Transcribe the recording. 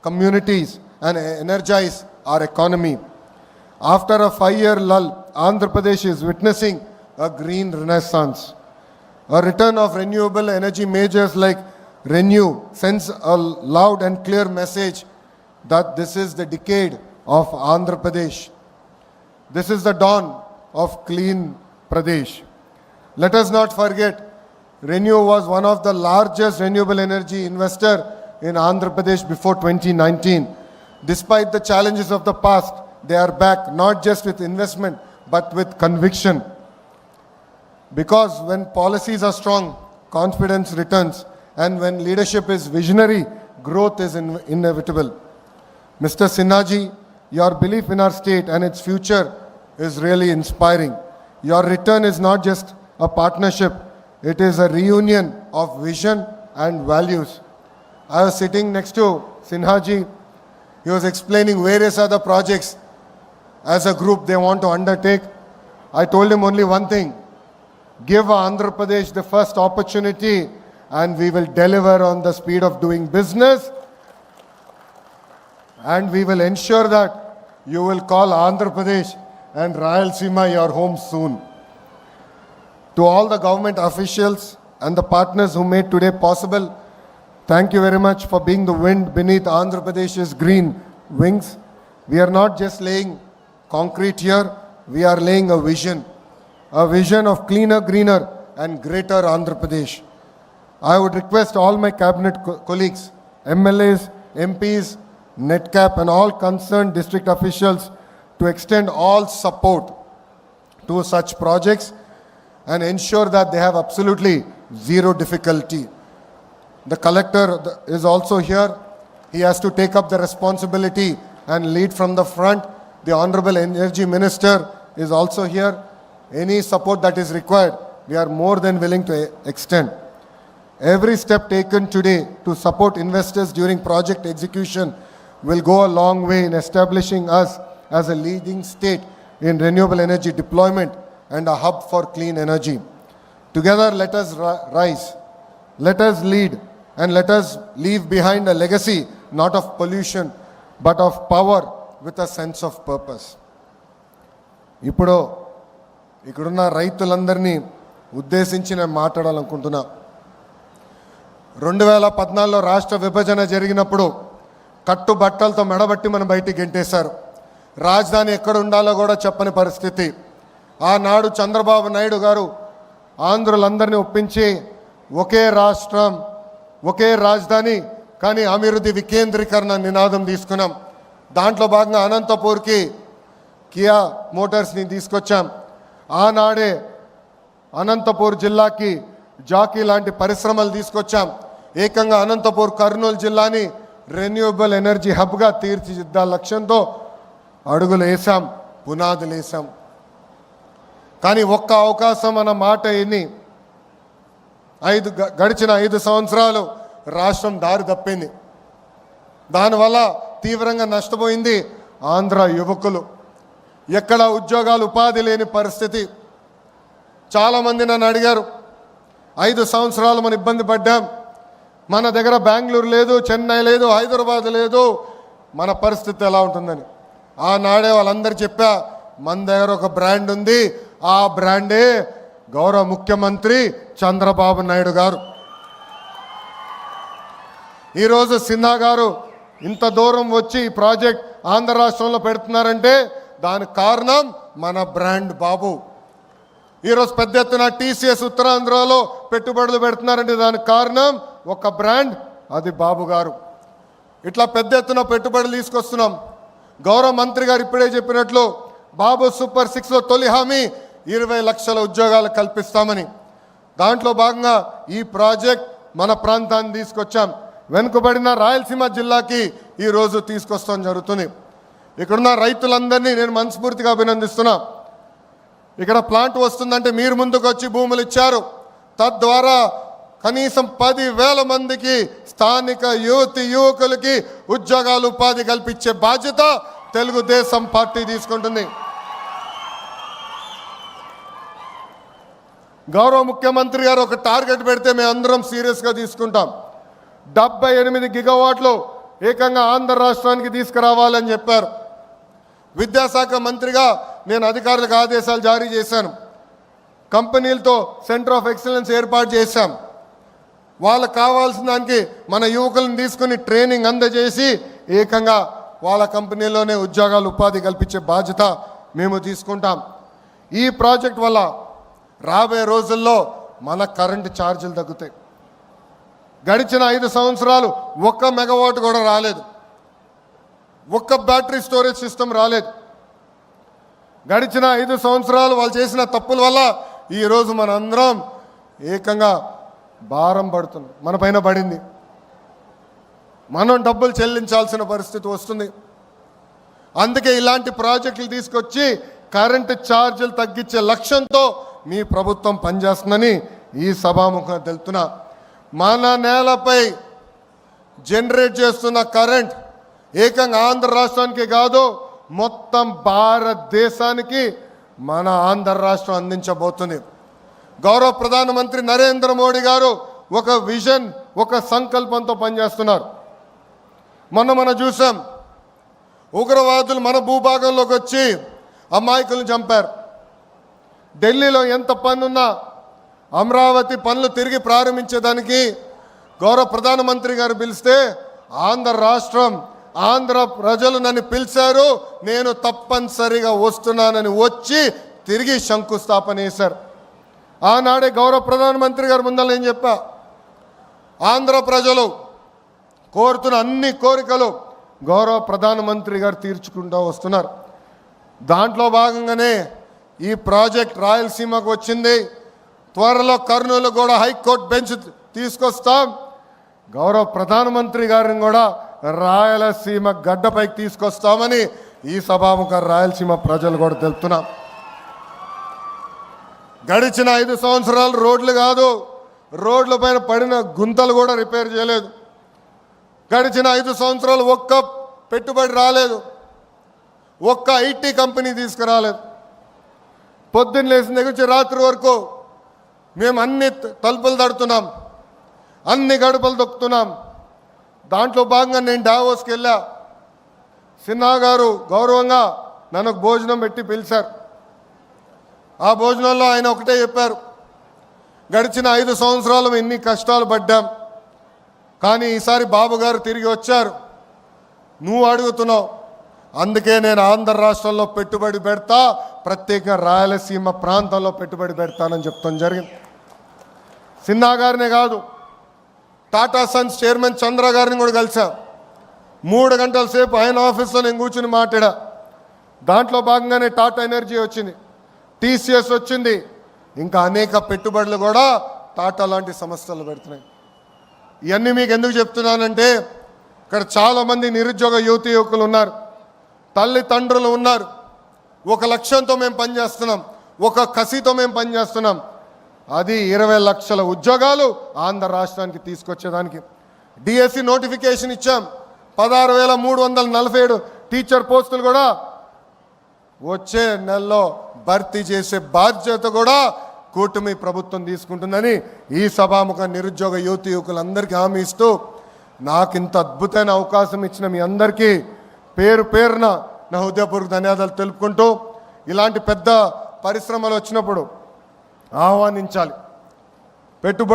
communities and energize our economy. After a 5-year lull, Andhra Pradesh is witnessing a green renaissance. A return of renewable energy majors like ReNew sends a loud and clear message that this is the decade of Andhra Pradesh. This is the dawn of clean Pradesh. Let us not forget, ReNew was one of the largest renewable energy investor in Andhra Pradesh before 2019. Despite the challenges of the past, they are back not just with investment but with conviction. Because when policies are strong, confidence returns, and when leadership is visionary, growth is inevitable. Mr. Sinha, your belief in our state and its future is really inspiring. Your return is not just a partnership, it is a reunion of vision and values. I was sitting next to Sinha. He was explaining various other projects as a group they want to undertake. I told him only one thing: give Andhra Pradesh the first opportunity and we will deliver on the speed of doing business, and we will ensure that you will call Andhra Pradesh and Rayalaseema your home soon. To all the government officials and the partners who made today possible, thank you very much for being the wind beneath Andhra Pradesh's green wings. We are not just laying concrete here, we are laying a vision of cleaner, greener and greater Andhra Pradesh. I would request all my cabinet colleagues, MLAs, MPs, NETCAP and all concerned district officials to extend all support to such projects and ensure that they have absolutely zero difficulty. The collector is also here. He has to take up the responsibility and lead from the front. The Honorable Energy Minister is also here. Any support that is required, we are more than willing to extend. Every step taken today to support investors during project execution will go a long way in establishing us as a leading state in renewable energy deployment and a hub for clean energy. Together, let us rise, let us lead, and let us leave behind a legacy not of pollution but of power with a sense of purpose. ఇప్పుడు ఇక్కడున్న రైతులందరినీ ఉద్దేశించి నేను మాట్లాడాలనుకుంటున్నా. 2014లో రాష్ట్ర విభజన జరిగినప్పుడు కట్టుబట్టలతో మెడబట్టి మనం బయటికి గెంటేశారు. రాజధాని ఎక్కడ ఉండాలో కూడా చెప్పని పరిస్థితి. ఆనాడు చంద్రబాబు నాయుడు గారు ఆంధ్రులందరినీ ఒప్పించి ఒకే రాష్ట్రం, ఒకే రాజధాని, కానీ అభివృద్ధి వికేంద్రీకరణ నినాదం తీసుకున్నాం. దాంట్లో భాగంగా అనంతపూర్కి కియా మోటార్స్ని తీసుకొచ్చాం. ఆనాడే అనంతపూర్ జిల్లాకి జాకీ లాంటి పరిశ్రమలు తీసుకొచ్చాం. ఏకంగా అనంతపూర్ కర్నూలు జిల్లాని రెన్యూవబుల్ ఎనర్జీ హబ్గా తీర్చిదిద్దాల లక్ష్యంతో అడుగులు వేసాం, పునాదులు వేసాం. కానీ ఒక్క అవకాశం అన్న మాట ఎన్ని గడిచిన 5 సంవత్సరాలు రాష్ట్రం దారి తప్పింది. దానివల్ల తీవ్రంగా నష్టపోయింది ఆంధ్ర యువకులు. ఎక్కడ ఉద్యోగాలు, ఉపాధి లేని పరిస్థితి. చాలామంది నన్ను అడిగారు, 5 సంవత్సరాలు మనం ఇబ్బంది పడ్డాం, మన దగ్గర బెంగళూరు లేదు, చెన్నై లేదు, హైదరాబాద్ లేదు, మన పరిస్థితి ఎలా ఉంటుందని. ఆనాడే వాళ్ళందరూ చెప్పా, మన దగ్గర ఒక బ్రాండ్ ఉంది, ఆ బ్రాండే గౌరవ ముఖ్యమంత్రి చంద్రబాబు నాయుడు గారు. ఈరోజు సిన్హా గారు ఇంత దూరం వచ్చి ఈ ప్రాజెక్ట్ ఆంధ్ర రాష్ట్రంలో పెడుతున్నారంటే దానికి కారణం మన బ్రాండ్ బాబు. ఈరోజు పెద్ద ఎత్తున టీసీఎస్ ఉత్తరాంధ్రలో పెట్టుబడులు పెడుతున్నారంటే దానికి కారణం ఒక బ్రాండ్, అది బాబు గారు. ఇట్లా పెద్ద ఎత్తున పెట్టుబడులు తీసుకొస్తున్నాం. గౌరవ మంత్రి గారు ఇప్పుడే చెప్పినట్లు బాబు సూపర్ 6లో తొలి హామీ 20 లక్షల ఉద్యోగాలు కల్పిస్తామని. దాంట్లో భాగంగా ఈ ప్రాజెక్ట్ మన ప్రాంతాన్ని తీసుకొచ్చాం. వెనుకబడిన రాయలసీమ జిల్లాకి ఈరోజు తీసుకొస్తాం జరుగుతుంది. ఇక్కడున్న రైతులందరినీ నేను మనస్ఫూర్తిగా అభినందిస్తున్నా. ఇక్కడ ప్లాంట్ వస్తుందంటే మీరు ముందుకు వచ్చి భూములు ఇచ్చారు. తద్వారా కనీసం 10,000 మందికి స్థానిక యువకులకి ఉద్యోగాలు, ఉపాధి కల్పించే బాధ్యత తెలుగుదేశం పార్టీ తీసుకుంటుంది. గౌరవ ముఖ్యమంత్రి గారు ఒక టార్గెట్ పెడితే మేము అందరం సీరియస్గా తీసుకుంటాం. 78 గిగావాట్లు ఏకంగా ఆంధ్ర రాష్ట్రానికి తీసుకురావాలని చెప్పారు. విద్యాశాఖ మంత్రిగా నేను అధికారులకు ఆదేశాలు జారీ చేశాను. కంపెనీలతో సెంటర్ ఆఫ్ ఎక్సలెన్స్ ఏర్పాటు చేశాం. వాళ్ళకు కావాల్సిన దానికి మన యువకులను తీసుకుని ట్రైనింగ్ అందజేసి ఏకంగా వాళ్ళ కంపెనీలోనే ఉద్యోగాలు ఉపాధి కల్పించే బాధ్యత మేము తీసుకుంటాం. ఈ ప్రాజెక్ట్ వల్ల రాబోయే రోజుల్లో మన కరెంటు ఛార్జీలు తగ్గుతాయి. గడిచిన 5 సంవత్సరాలు 1 మెగావాట్ కూడా రాలేదు. 1 బ్యాటరీ స్టోరేజ్ సిస్టమ్ రాలేదు. గడిచిన 5 సంవత్సరాలు వాళ్ళు చేసిన తప్పుల వల్ల ఈరోజు మనందరం ఏకంగా భారం పడుతుంది, మన పైన పడింది. మనం డబ్బులు చెల్లించాల్సిన పరిస్థితి వస్తుంది. అందుకే ఇలాంటి ప్రాజెక్టులు తీసుకొచ్చి కరెంటు ఛార్జీలు తగ్గించే లక్ష్యంతో మీ ప్రభుత్వం పనిచేస్తుందని ఈ సభాముఖంగా తెలుపుతున్నా. మన నేలపై జనరేట్ చేస్తున్న కరెంట్ ఏకంగా ఆంధ్ర రాష్ట్రానికి కాదు, మొత్తం భారతదేశానికి మన ఆంధ్ర రాష్ట్రం అందించబోతుంది. గౌరవ ప్రధానమంత్రి నరేంద్ర మోడీ గారు ఒక విజన్, ఒక సంకల్పంతో పనిచేస్తున్నారు. మనం చూసాం, ఉగ్రవాదులు మన భూభాగంలోకి వచ్చి అమాయకులను చంపారు. ఢిల్లీలో ఎంత పనున్నా అమరావతి పనులు తిరిగి ప్రారంభించేదానికి గౌరవ ప్రధానమంత్రి గారు పిలిస్తే ఆంధ్ర రాష్ట్రం, ఆంధ్ర ప్రజలు నన్ను పిలిచారు, నేను తప్పనిసరిగా వస్తున్నానని వచ్చి తిరిగి శంకుస్థాపన చేశారు. ఆనాడే గౌరవ ప్రధానమంత్రి గారు ముందర నేను చెప్పా, ఆంధ్ర ప్రజలు కోరుతున్న అన్ని కోరికలు గౌరవ ప్రధానమంత్రి గారు తీర్చుకుంటూ వస్తున్నారు. దాంట్లో భాగంగానే ఈ ప్రాజెక్ట్ రాయలసీమకు వచ్చింది. త్వరలో కర్నూలు కూడా హైకోర్టు బెంచ్ తీసుకొస్తాం. గౌరవ ప్రధానమంత్రి గారిని కూడా రాయలసీమ గడ్డపైకి తీసుకొస్తామని ఈ సభాముఖ రాయలసీమ ప్రజలు కూడా తెలుపుతున్నాం. గడిచిన 5 సంవత్సరాలు రోడ్లు కాదు, రోడ్ల పైన పడిన గుంతలు కూడా రిపేర్ చేయలేదు. గడిచిన 5 సంవత్సరాలు 1 పెట్టుబడి రాలేదు, 1 ఐటీ కంపెనీ తీసుకురాలేదు. పొద్దున్న లేచిన దగ్గర నుంచి రాత్రి వరకు మేము అన్ని తలుపులు తడుతున్నాం, అన్ని గడపలు దొక్కుతున్నాం. దాంట్లో భాగంగా నేను డావోస్కి వెళ్ళా. సిన్హా గారు గౌరవంగా నన్ను భోజనం పెట్టి పిలిచారు. ఆ భోజనంలో ఆయన ఒకటే చెప్పారు, గడిచిన 5 సంవత్సరాలు ఎన్ని కష్టాలు పడ్డాం, కానీ ఈసారి బాబు గారు తిరిగి వచ్చారు, నువ్వు అడుగుతున్నావు, అందుకే నేను ఆంధ్ర రాష్ట్రంలో పెట్టుబడి పెడతా, ప్రత్యేకంగా రాయలసీమ ప్రాంతంలో పెట్టుబడి పెడతానని చెప్తాం జరిగింది. సిన్హా గారినే కాదు, టాటా సన్స్ చైర్మన్ చంద్ర గారిని కూడా కలిసా. 3 గంటల సేపు ఆయన ఆఫీస్లో నేను కూర్చుని మాట్లాడా. దాంట్లో భాగంగానే టాటా ఎనర్జీ వచ్చింది, టీసీఎస్ వచ్చింది, ఇంకా అనేక పెట్టుబడులు కూడా టాటా లాంటి సంస్థలు పెడుతున్నాయి. ఇవన్నీ మీకు ఎందుకు చెప్తున్నానంటే, ఇక్కడ చాలామంది నిరుద్యోగ యువకులు ఉన్నారు, తల్లిదండ్రులు ఉన్నారు. ఒక లక్ష్యంతో మేము పనిచేస్తున్నాం, ఒక కసితో మేము పనిచేస్తున్నాం. అది 20 లక్షల ఉద్యోగాలు ఆంధ్ర రాష్ట్రానికి తీసుకొచ్చేదానికి. డిఎస్సి నోటిఫికేషన్ ఇచ్చాం, 16,347 టీచర్ పోస్టులు కూడా వచ్చే నెలలో భర్తీ చేసే బాధ్యత కూడా కూటమి ప్రభుత్వం తీసుకుంటుందని ఈ సభాముఖ నిరుద్యోగ యువకులందరికీ హామీ ఇస్తూ, నాకు ఇంత అద్భుతమైన అవకాశం ఇచ్చిన మీ అందరికీ పేరు పేరున నా హృదయపూర్వక ధన్యవాదాలు తెలుపుకుంటూ, ఇలాంటి పెద్ద పరిశ్రమలు వచ్చినప్పుడు ఆహ్వానించాలి. పెట్టుబడి